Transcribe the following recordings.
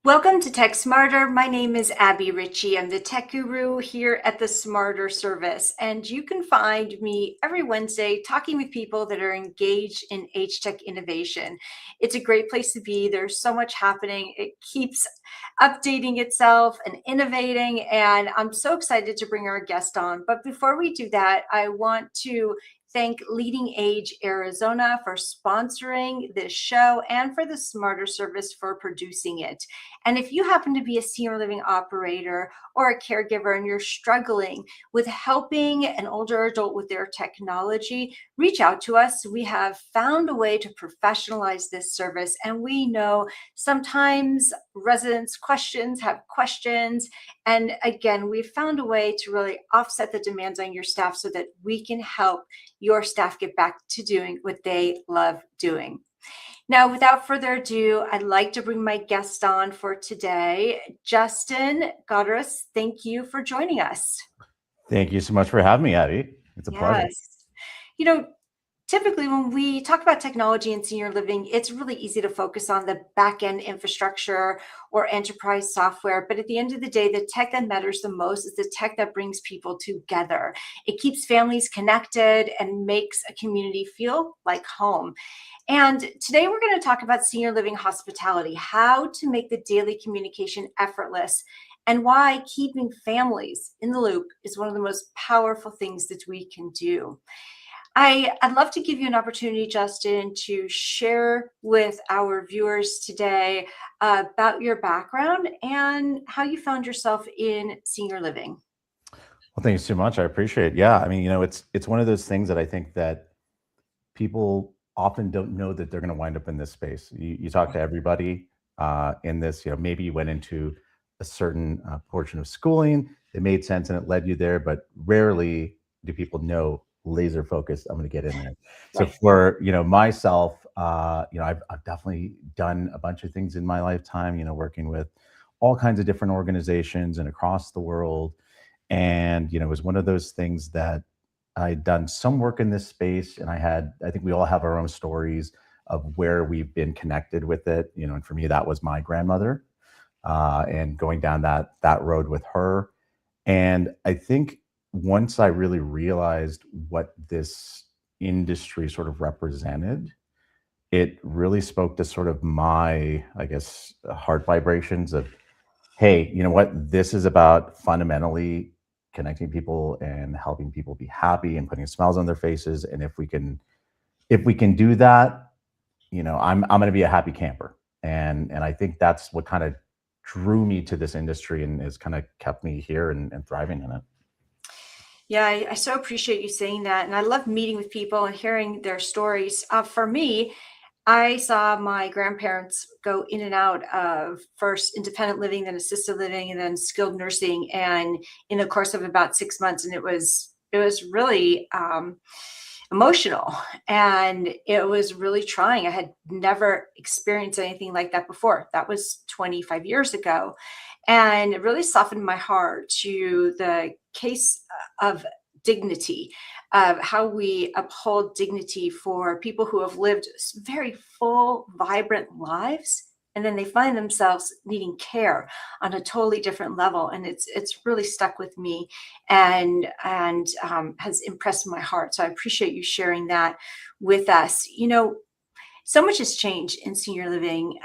Welcome to Tech Smarter. My name is Abby Ritchie. I'm the tech guru here at the Smarter Service, and you can find me every Wednesday talking with people that are engaged in H-Tech innovation. It's a great place to be. There's so much happening. It keeps updating itself and innovating, and I'm so excited to bring our guest on. But before we do that, I want to thank Leading Age Arizona for sponsoring this show and for the Smarter Service for producing it. And if you happen to be a senior living operator or a caregiver and you're struggling with helping an older adult with their technology, reach out to us. We have found a way to professionalize this service. And we know sometimes residents' questions have questions. And again, we've found a way to really offset the demands on your staff so that we can help your staff get back to doing what they love doing. Now, without further ado, I'd like to bring my guest on for today, Justin Godderis. Thank you for joining us. Thank you so much for having me, Abby. It's a pleasure. You know, typically when we talk about technology and senior living, it's really easy to focus on the back-end infrastructure or enterprise software. But at the end of the day, the tech that matters the most is the tech that brings people together. It keeps families connected and makes a community feel like home. And today we're going to talk about senior living hospitality, how to make the daily communication effortless, and why keeping families in the loop is one of the most powerful things that we can do. I'd love to give you an opportunity, Justin, to share with our viewers today about your background and how you found yourself in senior living. Well, thank you so much. I appreciate it. Yeah, I mean, it's one of those things that I think that people often don't know that they're going to wind up in this space. You talk to everybody in this, maybe you went into a certain portion of schooling, it made sense and it led you there, but rarely do people know laser focused, I'm going to get in there. So for, myself, I've definitely done a bunch of things in my lifetime, working with all kinds of different organizations and across the world. And, it was one of those things that I'd done some work in this space, and I think we all have our own stories of where we've been connected with it, and for me, that was my grandmother, and going down that road with her. And I think once I really realized what this industry sort of represented, it really spoke to sort of my, I guess, heart vibrations of, hey, you know what? This is about fundamentally connecting people and helping people be happy and putting smiles on their faces. And if we can do that, I'm going to be a happy camper. And I think that's what kind of drew me to this industry and has kind of kept me here and thriving in it. Yeah, I so appreciate you saying that. And I love meeting with people and hearing their stories. For me, I saw my grandparents go in and out of first independent living, then assisted living, and then skilled nursing, and in the course of about 6 months. And it was really emotional, and it was really trying. I had never experienced anything like that before. That was 25 years ago. And it really softened my heart to the case of dignity, of how we uphold dignity for people who have lived very full, vibrant lives. And then they find themselves needing care on a totally different level. And it's really stuck with me and has impressed my heart. So I appreciate you sharing that with us. So much has changed in senior living,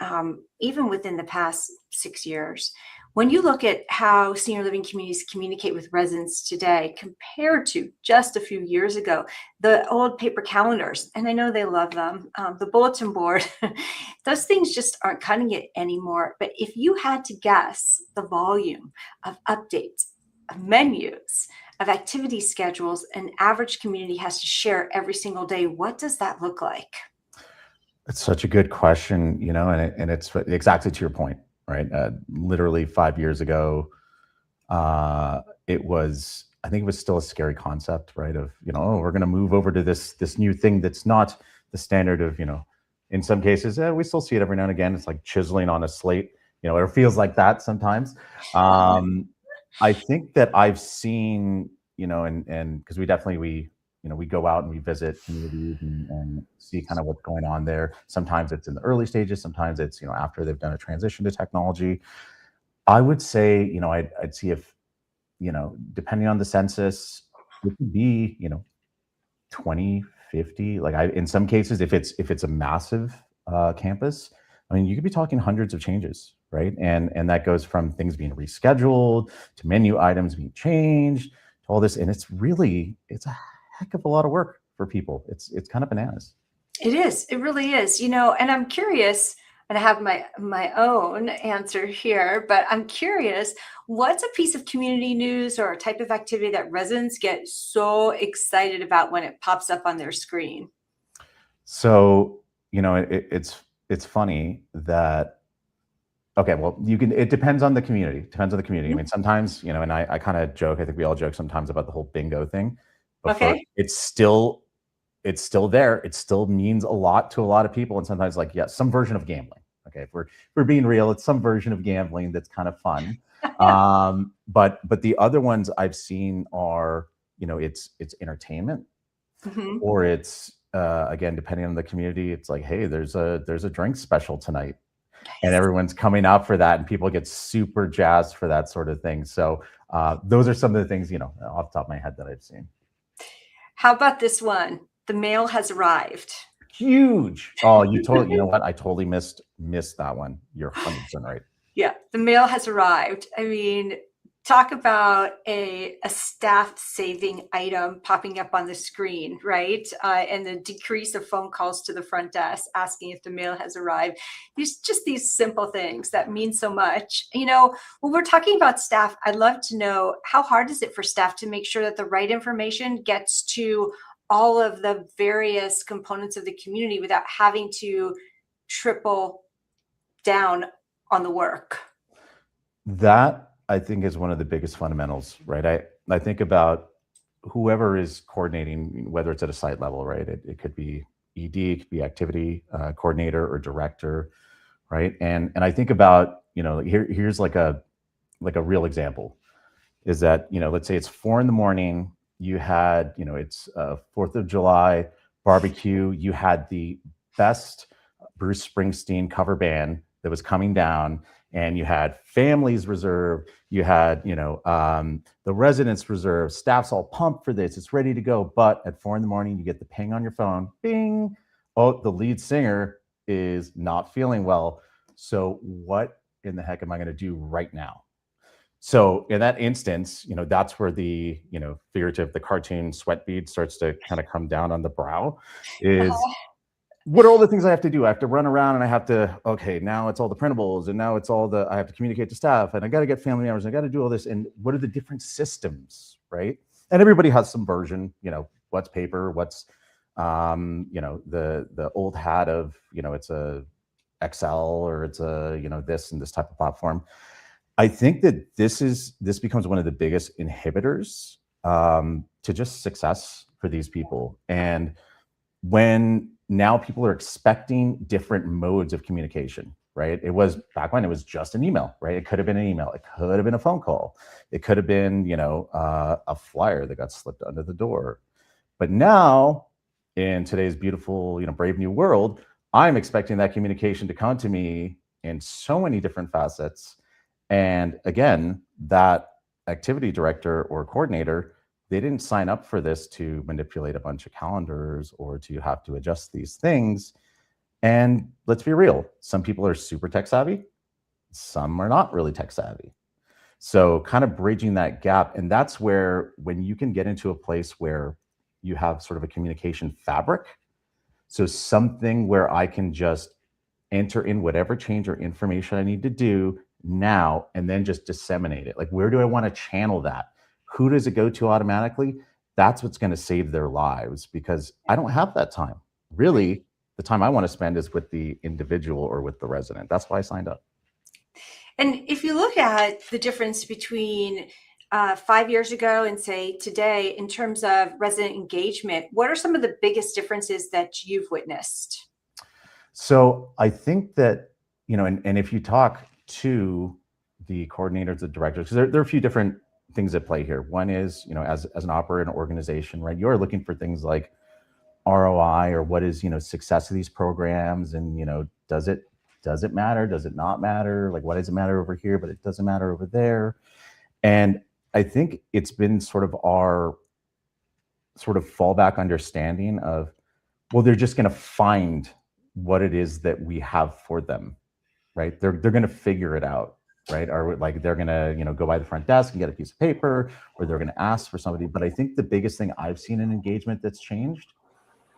even within the past 6 years. When you look at how senior living communities communicate with residents today compared to just a few years ago, the old paper calendars, and I know they love them, the bulletin board, those things just aren't cutting it anymore. But if you had to guess the volume of updates, of menus, of activity schedules an average community has to share every single day, what does that look like? It's such a good question, and it's exactly to your point, right? Literally 5 years ago, I think it was still a scary concept, right? Of, oh, we're going to move over to this new thing that's not the standard of, in some cases, we still see it every now and again. It's like chiseling on a slate, it feels like that sometimes. I think that I've seen, and because we we go out and we visit communities and see kind of what's going on there. Sometimes it's in the early stages, sometimes it's after they've done a transition to technology. I would say I'd see if depending on the census, it could be 20, 50. Like in some cases, if it's a massive campus, I mean, you could be talking hundreds of changes, right? And that goes from things being rescheduled to menu items being changed to all this, and it's a heck of a lot of work for people. It's kind of bananas. It is. It really is. And I'm curious, and I have my own answer here, but I'm curious, what's a piece of community news or a type of activity that residents get so excited about when it pops up on their screen? So, it's funny that okay, well, it depends on the community. Depends on the community. I mean, sometimes, and I kind of joke, I think we all joke sometimes about the whole bingo thing. But Okay. it's still there. It still means a lot to a lot of people. And sometimes, like, yes, some version of gambling. Okay, if we're being real, it's some version of gambling that's kind of fun. Yeah. But the other ones I've seen are, it's entertainment, Mhm. or it's again, depending on the community, it's like, hey, there's a drink special tonight, and Nice. everyone's coming out for that, and people get super jazzed for that sort of thing. So those are some of the things, off the top of my head that I've seen. How about this one? The mail has arrived. Huge. Oh, you know what? I totally missed that one. You're 100% right. Yeah, the mail has arrived. I mean, talk about a staff saving item popping up on the screen, right? And the decrease of phone calls to the front desk asking if the mail has arrived. These simple things that mean so much. When we're talking about staff, I'd love to know, how hard is it for staff to make sure that the right information gets to all of the various components of the community without having to triple down on the work? That, I think, is one of the biggest fundamentals, right? I think about whoever is coordinating, whether it's at a site level, right? It could be ED, it could be activity coordinator or director, right? And I think about, here's like a real example is that, let's say it's 4 a.m. You had, it's 4th of July barbecue. You had the best Bruce Springsteen cover band that was coming down, and you had families reserved. You had, the residents reserved. Staff's all pumped for this. It's ready to go. But at 4 a.m, you get the ping on your phone. Bing. Oh, the lead singer is not feeling well. So what in the heck am I going to do right now? So in that instance, that's where the, figurative, the cartoon sweat bead starts to kind of come down on the brow. Is what are all the things I have to do? I have to run around, and I have to, okay, now it's all the printables, and now it's I have to communicate to staff, and I got to get family members, and I got to do all this. And what are the different systems, right? And everybody has some version, what's paper, what's, the old hat of, it's a Excel, or it's a, this and this type of platform. I think that this becomes one of the biggest inhibitors to just success for these people. And when now people are expecting different modes of communication, right? It was back when it was just an email, right? It could have been an email. It could have been a phone call. It could have been, a flyer that got slipped under the door. But now, in today's beautiful, brave new world, I'm expecting that communication to come to me in so many different facets. And again, that activity director or coordinator, they didn't sign up for this to manipulate a bunch of calendars or to have to adjust these things. And let's be real, some people are super tech savvy, some are not really tech savvy. So kind of bridging that gap. And that's where, when you can get into a place where you have sort of a communication fabric, so something where I can just enter in whatever change or information I need to do now, and then just disseminate it. Like, where do I want to channel that? Who does it go to automatically? That's what's going to save their lives, because I don't have that time. Really, the time I want to spend is with the individual or with the resident. That's why I signed up. And if you look at the difference between 5 years ago and say today in terms of resident engagement, what are some of the biggest differences that you've witnessed? So I think that, and if you talk to the coordinators, the directors, because there are a few different things at play here. One is, as an operator, an organization, right? You're looking for things like ROI, or what is, success of these programs, and does it matter? Does it not matter? Like, why does it matter over here, but it doesn't matter over there? And I think it's been sort of our sort of fallback understanding of, well, they're just going to find what it is that we have for them, right? They're going to figure it out, right? Or like they're going to, go by the front desk and get a piece of paper, or they're going to ask for somebody. But I think the biggest thing I've seen in engagement that's changed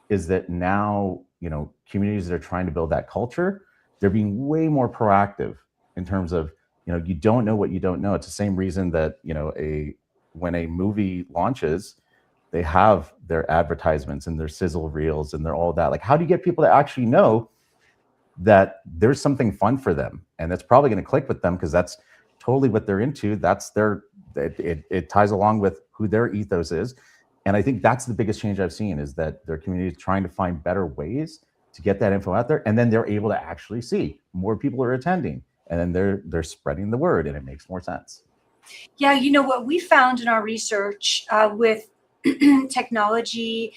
is that now, communities that are trying to build that culture, they're being way more proactive in terms of, you don't know what you don't know. It's the same reason that, when a movie launches, they have their advertisements and their sizzle reels and they're all that. Like, how do you get people to actually know that there's something fun for them, and that's probably going to click with them because that's totally what they're into. That's it ties along with who their ethos is. And I think that's the biggest change I've seen, is that their community is trying to find better ways to get that info out there, and then they're able to actually see more people are attending, and then they're spreading the word, and it makes more sense. Yeah, what we found in our research with technology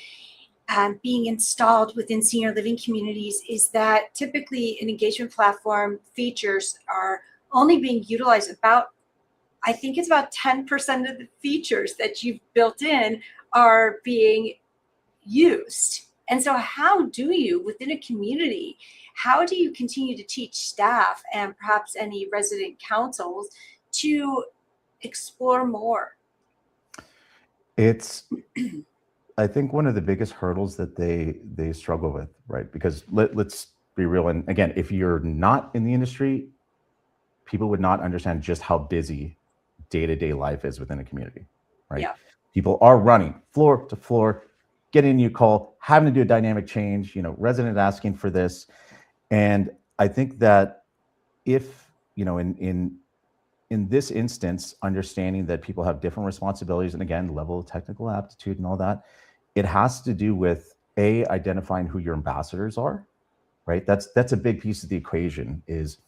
being installed within senior living communities is that typically an engagement platform features are only being utilized I think it's about 10% of the features that you've built in are being used. And so how do you, within a community, how do you continue to teach staff and perhaps any resident councils to explore more? It's, I think, one of the biggest hurdles that they struggle with, right? Because let's be real. And again, if you're not in the industry, people would not understand just how busy day-to-day life is within a community, right? Yeah. People are running floor to floor, getting a new call, having to do a dynamic change, resident asking for this. And I think that if, in this instance, understanding that people have different responsibilities, and again, level of technical aptitude and all that, it has to do with identifying who your ambassadors are, right? That's a big piece of the equation. Is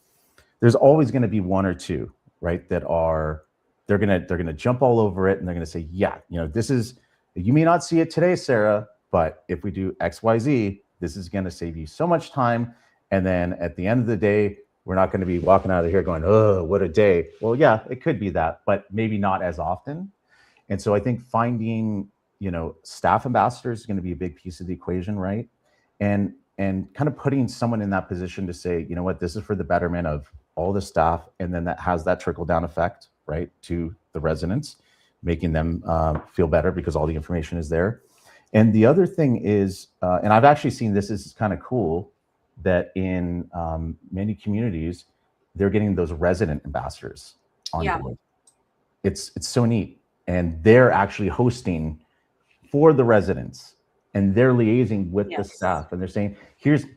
there's always going to be one or two, right, that are they're gonna jump all over it, and they're gonna say, yeah, this is, you may not see it today, Sarah, but if we do XYZ, this is gonna save you so much time. And then at the end of the day, we're not going to be walking out of here going, oh, what a day. Well, yeah, it could be that, but maybe not as often. And so I think finding, staff ambassadors is going to be a big piece of the equation, right? And kind of putting someone in that position to say, you know what, this is for the betterment of all the staff. And then that has that trickle down effect, right, to the residents, making them feel better because all the information is there. And the other thing is, and I've actually seen this is kind of cool, that in many communities, they're getting those resident ambassadors on board. It's so neat. And they're actually hosting for the residents, and they're liaising with the staff, and they're saying,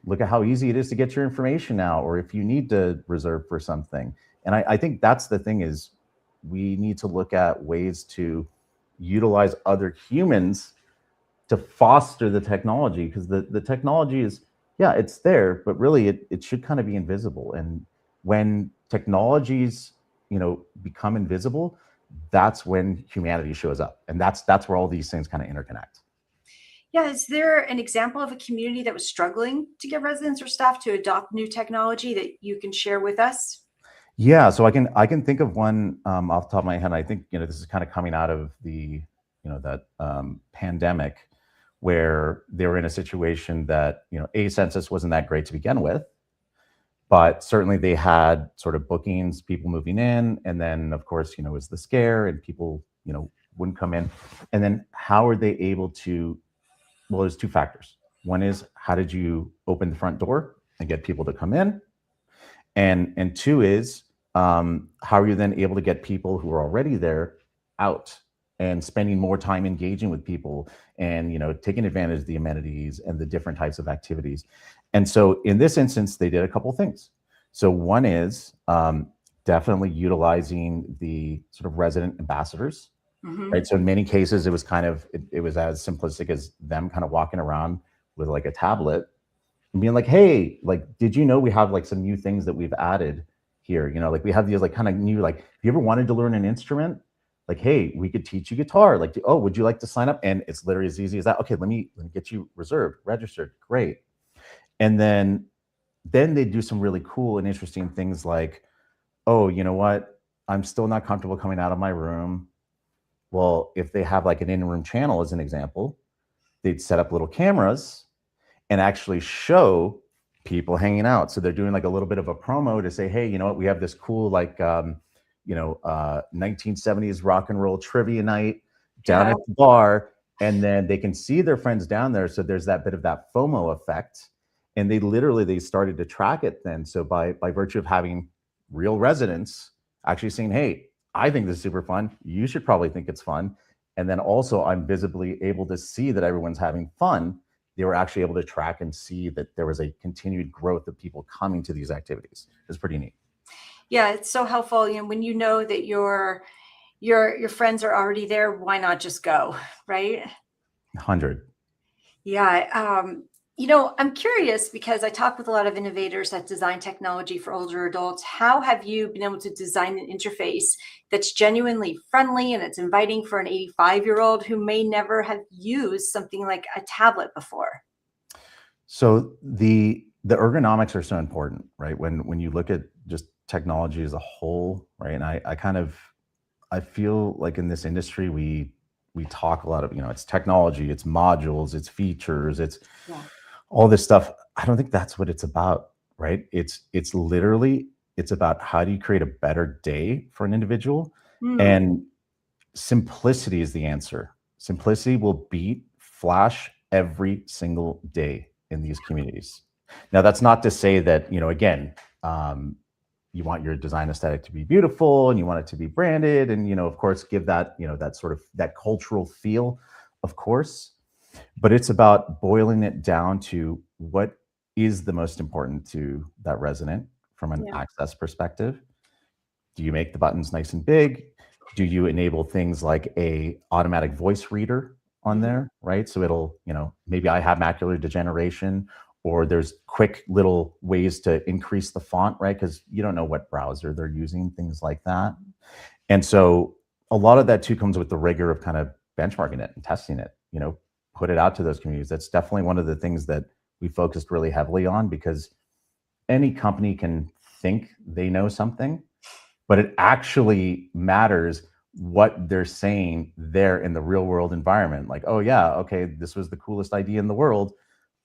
look at how easy it is to get your information now, or if you need to reserve for something. And I think that's the thing, is we need to look at ways to utilize other humans to foster the technology, because the technology is, yeah, it's there, but really it should kind of be invisible. And when technologies, become invisible, that's when humanity shows up. And that's where all these things kind of interconnect. Yeah. Is there an example of a community that was struggling to get residents or staff to adopt new technology that you can share with us? Yeah, so I can think of one off the top of my head. I think, this is kind of coming out of the, that pandemic, where they were in a situation that, a census wasn't that great to begin with, but certainly they had sort of bookings, people moving in. And then of course, it was the scare, and people, wouldn't come in. And then how are they able to, well, there's two factors. One is, how did you open the front door and get people to come in? And two is, how are you then able to get people who are already there out and spending more time engaging with people, and taking advantage of the amenities and the different types of activities. And so in this instance, they did a couple of things. So one is definitely utilizing the sort of resident ambassadors, right? So in many cases, it was it was as simplistic as them kind of walking around with like a tablet and being like, hey, like, did you know we have like some new things that we've added here? Like we have these like kind of new, like, if you ever wanted to learn an instrument, like, hey, we could teach you guitar. Like, oh, would you like to sign up? And it's literally as easy as that. Okay, let me get you reserved, registered. Great. And then they do some really cool and interesting things like, oh, you know what? I'm still not comfortable coming out of my room. Well, if they have like an in-room channel as an example, they'd set up little cameras and actually show people hanging out. So they're doing like a little bit of a promo to say, hey, you know what? We have this cool 1970s rock and roll trivia night down Yeah. at the bar, and then they can see their friends down there. So there's that bit of that FOMO effect, and they started to track it then. So by virtue of having real residents actually saying, hey, I think this is super fun. You should probably think it's fun. And then also I'm visibly able to see that everyone's having fun. They were actually able to track and see that there was a continued growth of people coming to these activities. It's pretty neat. Yeah, it's so helpful. When you know that your friends are already there, why not just go, right? 100. Yeah. I'm curious because I talk with a lot of innovators that design technology for older adults. How have you been able to design an interface that's genuinely friendly and it's inviting for an 85-year-old who may never have used something like a tablet before? So the ergonomics are so important, right? When you look at just technology as a whole, right? And I feel like in this industry we talk a lot of, it's technology, it's modules, it's features, it's Yeah. all this stuff. I don't think that's what it's about, right? It's literally it's about how do you create a better day for an individual, Hmm. and simplicity is the answer. Simplicity will beat flash every single day in these communities. Now, that's not to say that, again, um, you want your design aesthetic to be beautiful and you want it to be branded and, of course, give that, that sort of that cultural feel, of course. But it's about boiling it down to what is the most important to that resident from an Yeah. access perspective. Do you make the buttons nice and big? Do you enable things like a automatic voice reader on Mhm. there, right? So it'll, maybe I have macular degeneration, or there's quick little ways to increase the font, right? Because you don't know what browser they're using, things like that. And so a lot of that too comes with the rigor of kind of benchmarking it and testing it, put it out to those communities. That's definitely one of the things that we focused really heavily on, because any company can think they know something, but it actually matters what they're saying there in the real world environment. Like, oh yeah, okay, this was the coolest idea in the world,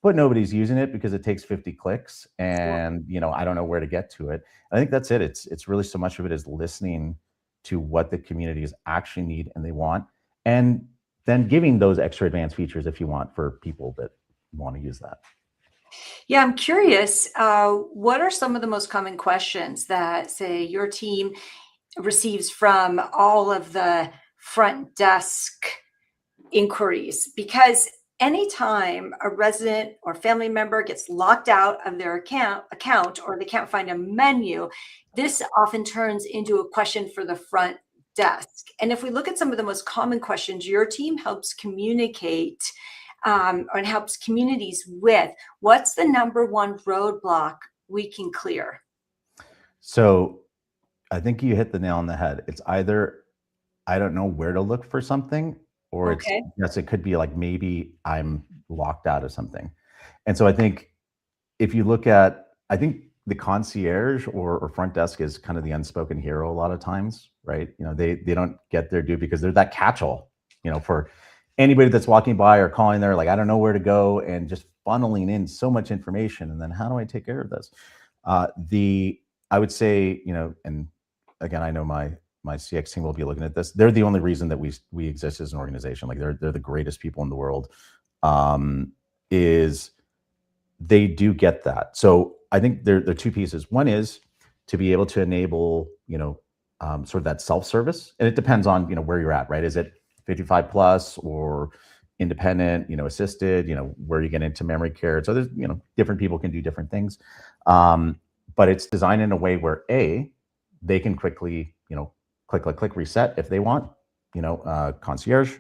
but nobody's using it because it takes 50 clicks Yeah. and I don't know where to get to it. I think that's it. It's really so much of it is listening to what the communities actually need and they want, and then giving those extra advanced features if you want for people that want to use that. Yeah, I'm curious. What are some of the most common questions that, say, your team receives from all of the front desk inquiries? Because anytime a resident or family member gets locked out of their account or they can't find a menu, this often turns into a question for the front desk. And if we look at some of the most common questions your team helps communicate and helps communities with, what's the number one roadblock we can clear? So I think you hit the nail on the head. It's either I don't know where to look for something, or it's Okay. yes, it could be like maybe I'm locked out of something. And so I think if you look at, I think the concierge or front desk is kind of the unspoken hero a lot of times, right? They don't get their due because they're that catch-all, for anybody that's walking by or calling there, like, I don't know where to go, and just funneling in so much information. And then how do I take care of this? The I would say, and again, I know my CX team will be looking at this. They're the only reason that we exist as an organization. Like they're the greatest people in the world. Is they do get that. So I think there are two pieces. One is to be able to enable, sort of that self-service, and it depends on where you're at, right? Is it 55 plus or independent, assisted, where you get into memory care. So there's different people can do different things, but it's designed in a way where they can quickly click reset if they want, concierge,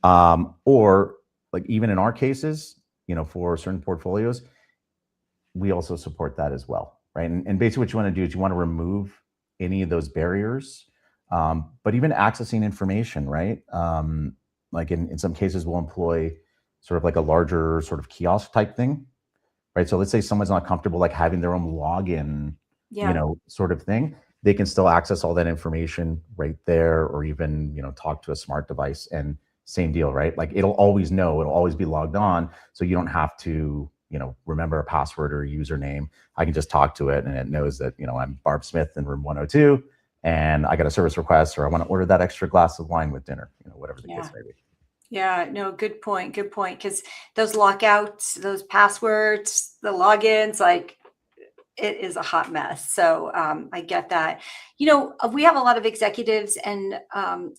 or like even in our cases, for certain portfolios we also support that as well, right? And basically what you want to do is you want to remove any of those barriers But even accessing information, right? Like in some cases, we'll employ sort of like a larger sort of kiosk type thing, right? So let's say someone's not comfortable like having their own login, Yeah. sort of thing. They can still access all that information right there, or even, talk to a smart device, and same deal, right? Like it'll always know, it'll always be logged on. So you don't have to, remember a password or a username. I can just talk to it and it knows that, I'm Barb Smith in room 102 and I got a service request, or I want to order that extra glass of wine with dinner, whatever the Yeah. case may be. Yeah, no, good point. Good point. Because those lockouts, those passwords, the logins, like it is a hot mess. So I get that. We have a lot of executives and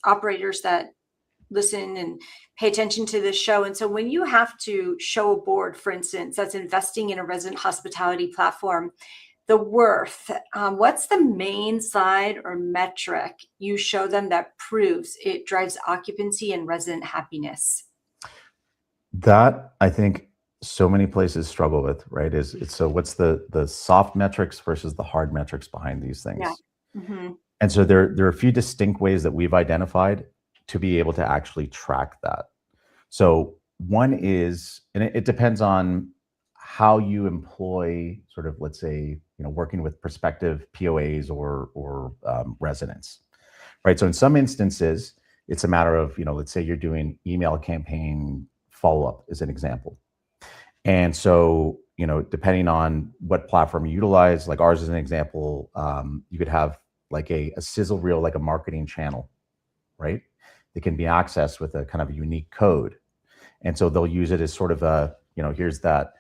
operators that listen and pay attention to this show. And so when you have to show a board, for instance, that's investing in a resident hospitality platform, the worth, what's the main side or metric you show them that proves it drives occupancy and resident happiness? That I think so many places struggle with, right? Is it's so what's the soft metrics versus the hard metrics behind these Yeah. things? Hmm. And so there are a few distinct ways that we've identified to be able to actually track that. So one is, and it depends on how you employ sort of, let's say, working with prospective POAs or residents, right? So in some instances, it's a matter of, let's say you're doing email campaign follow-up as an example. And so, depending on what platform you utilize, like ours as an example, you could have like a sizzle reel, like a marketing channel, right? That can be accessed with a kind of a unique code. And so they'll use it as sort of a, here's that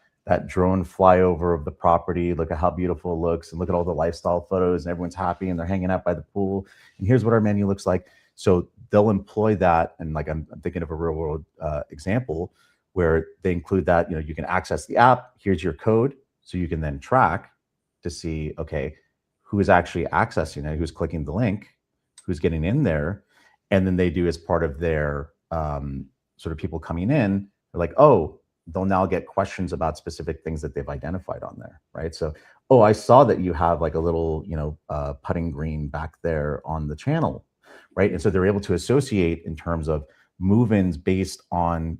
drone flyover of the property. Look at how beautiful it looks, and look at all the lifestyle photos, and everyone's happy and they're hanging out by the pool. And here's what our menu looks like. So they'll employ that, and like I'm thinking of a real world example where they include that. You can access the app. Here's your code, so you can then track to see, okay, who is actually accessing it, who's clicking the link, who's getting in there, and then they do as part of their sort of people coming in. They're like, oh, they'll now get questions about specific things that they've identified on there, right? So, oh, I saw that you have like a little, putting green back there on the channel, right? And so they're able to associate in terms of move-ins based on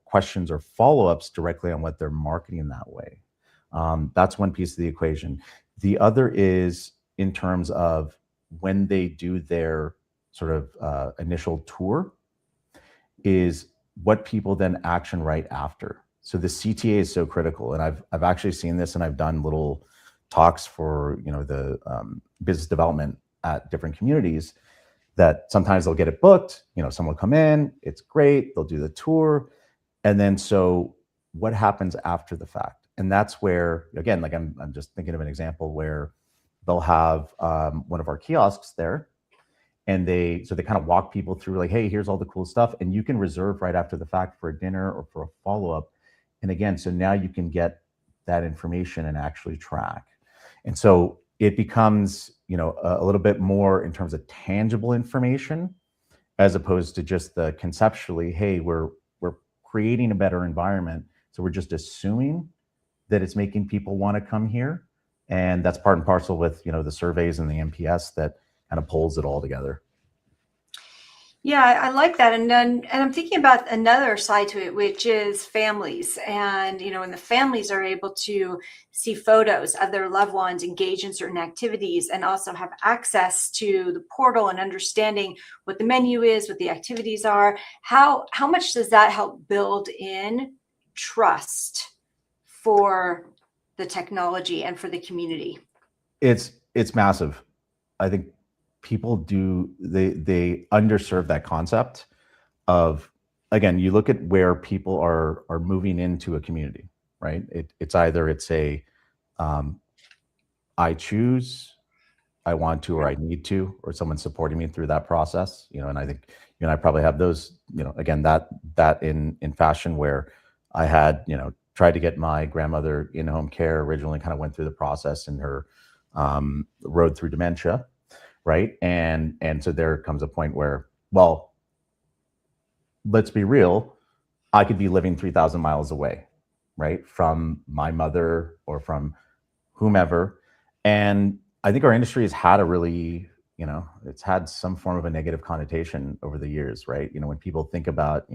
questions or follow-ups directly on what they're marketing that way. That's one piece of the equation. The other is in terms of when they do their sort of initial tour, is what people then action right after. So the CTA is so critical, and I've actually seen this, and I've done little talks for the business development at different communities, that sometimes they'll get it booked. Someone will come in, it's great, they'll do the tour, and then so what happens after the fact? And that's where, again, like I'm just thinking of an example where they'll have one of our kiosks there, and they kind of walk people through like, hey, here's all the cool stuff, and you can reserve right after the fact for a dinner or for a follow-up. And again, so now you can get that information and actually track. And so it becomes, a little bit more in terms of tangible information, as opposed to just the conceptually, hey, we're creating a better environment, so we're just assuming that it's making people want to come here. And that's part and parcel with, the surveys and the NPS that kind of pulls it all together. Yeah, I like that. And I'm thinking about another side to it, which is families. And, and the families are able to see photos of their loved ones, engage in certain activities, and also have access to the portal and understanding what the menu is, what the activities are. How much does that help build in trust for the technology and for the community? It's massive. I think people they underserve that concept of, again, you look at where people are moving into a community, right? It's either it's a I choose, I want to, or I need to, or someone supporting me through that process, and I think I probably have those, again, that in fashion, where I had tried to get my grandmother in home care originally, kind of went through the process in her road through dementia, right? And so there comes a point where, well, let's be real, I could be living 3,000 miles away, right, from my mother or from whomever. And I think our industry has had a really it's had some form of a negative connotation over the years, right? When people think about,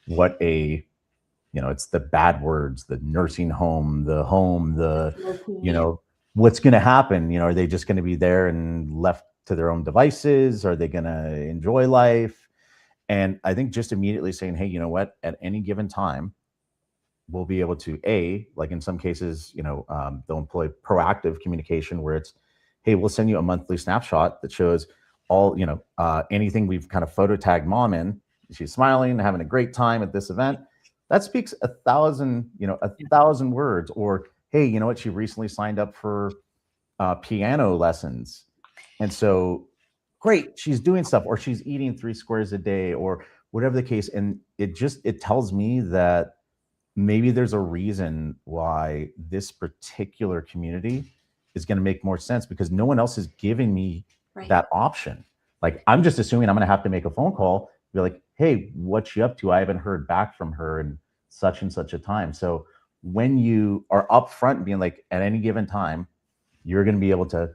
what it's the bad words, the nursing home, you Routine. know, what's going to happen? Are they just going to be there and left to their own devices? Are they going to enjoy life? And I think just immediately saying, hey, you know what, at any given time, we'll be able to, like in some cases, they'll employ proactive communication where it's, hey, we'll send you a monthly snapshot that shows all, anything we've kind of photo tagged mom in. She's smiling, having a great time at this event. That speaks a thousand words. Or, hey, you know what? She recently signed up for piano lessons. And so great, she's doing stuff, or she's eating 3 squares a day, or whatever the case. And it tells me that maybe there's a reason why this particular community is going to make more sense, because no one else is giving me that option. Like, I'm just assuming I'm going to have to make a phone call, be like, hey, what's she up to? I haven't heard back from her in such and such a time. So when you are upfront being like, at any given time, you're going to be able to,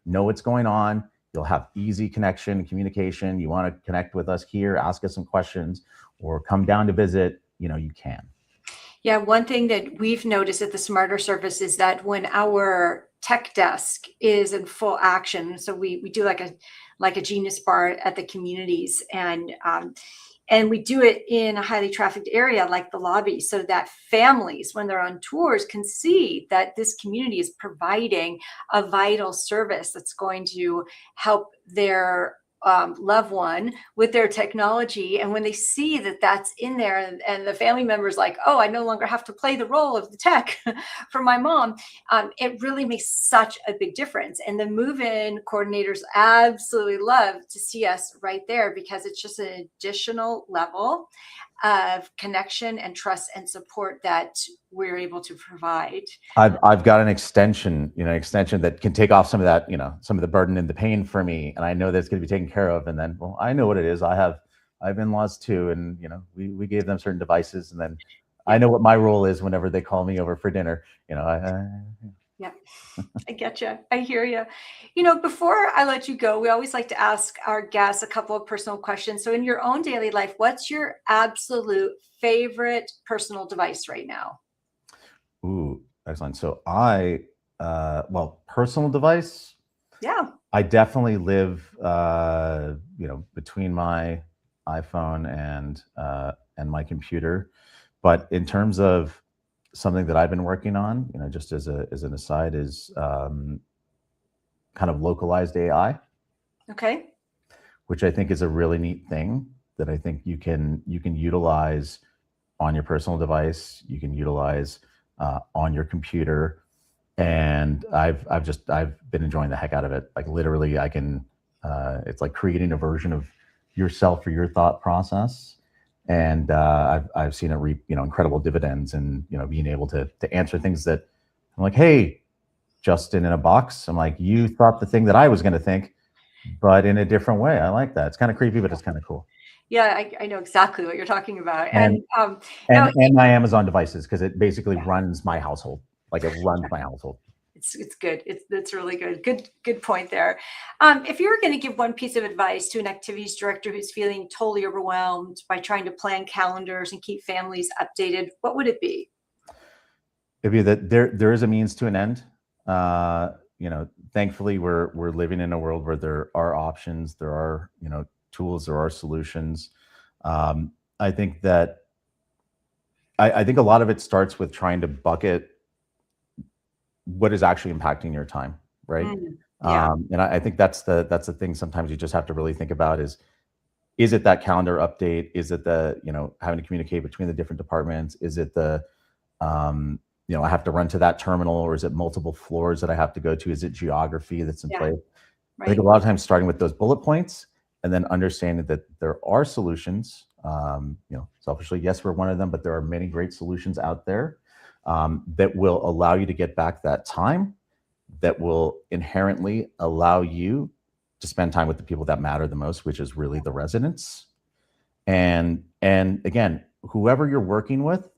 know what's going on. You'll have easy connection and communication. You want to connect with us here, ask us some questions, or come down to visit, you can. Yeah, one thing that we've noticed at the Smarter Service is that when our tech desk is in full action, so we do like a Genius bar at the communities, and we do it in a highly trafficked area like the lobby, so that families, when they're on tours, can see that this community is providing a vital service that's going to help their loved one with their technology. And when they see that that's in there, and the family member's like, oh, I no longer have to play the role of the tech for my mom, it really makes such a big difference. And the move-in coordinators absolutely love to see us right there, because it's just an additional level of connection and trust and support that we're able to provide. I've got an extension that can take off some of that, some of the burden and the pain for me, and I know that's going to be taken care of. And then, well, I know what it is. I have in-laws too, and we gave them certain devices, and then I know what my role is whenever they call me over for dinner. Yeah, I get you. I hear you. Before I let you go, we always like to ask our guests a couple of personal questions. So in your own daily life, what's your absolute favorite personal device right now? Ooh, excellent. So personal device. Yeah. I definitely live, between my iPhone and my computer. But in terms of something that I've been working on, just as an aside, is kind of localized AI. Okay. Which I think is a really neat thing that I think you can utilize on your personal device. You can utilize on your computer, and I've been enjoying the heck out of it. Like, literally, I can. It's like creating a version of yourself or your thought process, and I've seen it reap incredible dividends, and being able to answer things that I'm like, hey, Justin in a box. I'm like, you thought the thing that I was going to think, but in a different way. I like that. It's kind of creepy, but it's kind of cool. Yeah, I know exactly what you're talking about. And Now, my Amazon devices, because it basically runs my household. Like, it runs my household. it's good. It's really good. Good point there. If you were going to give one piece of advice to an activities director who's feeling totally overwhelmed by trying to plan calendars and keep families updated, what would it be? It'd be that there is a means to an end. Thankfully, we're living in a world where there are options, there are tools, there are solutions. I think that I think a lot of it starts with trying to bucket what is actually impacting your time, right? Yeah. And I think that's the thing. Sometimes you just have to really think about is it that calendar update? Is it the having to communicate between the different departments? Is it the I have to run to that terminal, or is it multiple floors that I have to go to? Is it geography that's in play? Right. I think a lot of times starting with those bullet points, and then understanding that there are solutions. Selfishly, yes, we're one of them, but there are many great solutions out there that will allow you to get back that time, that will inherently allow you to spend time with the people that matter the most, which is really the residents. And again, whoever you're working with,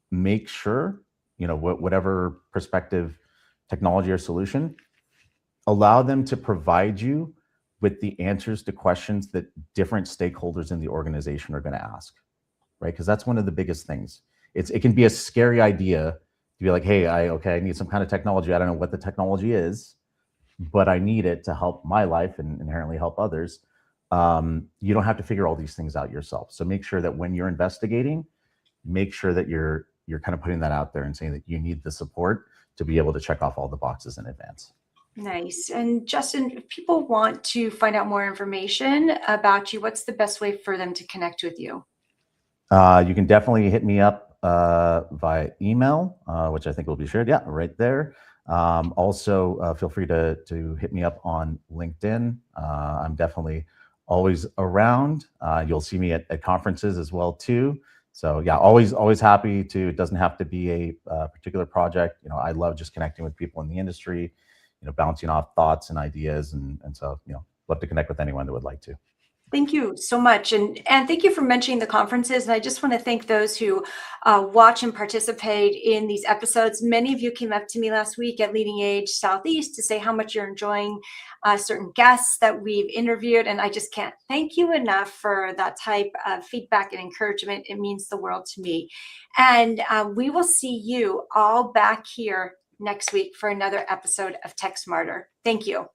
make sure, whatever perspective, technology, or solution, allow them to provide you with the answers to questions that different stakeholders in the organization are going to ask, right? Because that's one of the biggest things. It can be a scary idea to be like, hey, I need some kind of technology. I don't know what the technology is, but I need it to help my life and inherently help others. You don't have to figure all these things out yourself. So make sure that when you're investigating, make sure that you're kind of putting that out there and saying that you need the support to be able to check off all the boxes in advance. Nice. And Justin, if people want to find out more information about you, what's the best way for them to connect with you? You can definitely hit me up via email, which I think will be shared. Yeah, right there. Also, feel free to hit me up on LinkedIn. I'm definitely always around. You'll see me at conferences as well too. So yeah, always happy to. It doesn't have to be a particular project. I love just connecting with people in the industry. Bouncing off thoughts and ideas, and so love to connect with anyone that would like to. Thank you so much. And thank you for mentioning the conferences. And I just want to thank those who watch and participate in these episodes. Many of you came up to me last week at Leading Age Southeast to say how much you're enjoying certain guests that we've interviewed. And I just can't thank you enough for that type of feedback and encouragement. It means the world to me. And we will see you all back here next week for another episode of Tech Smarter. Thank you.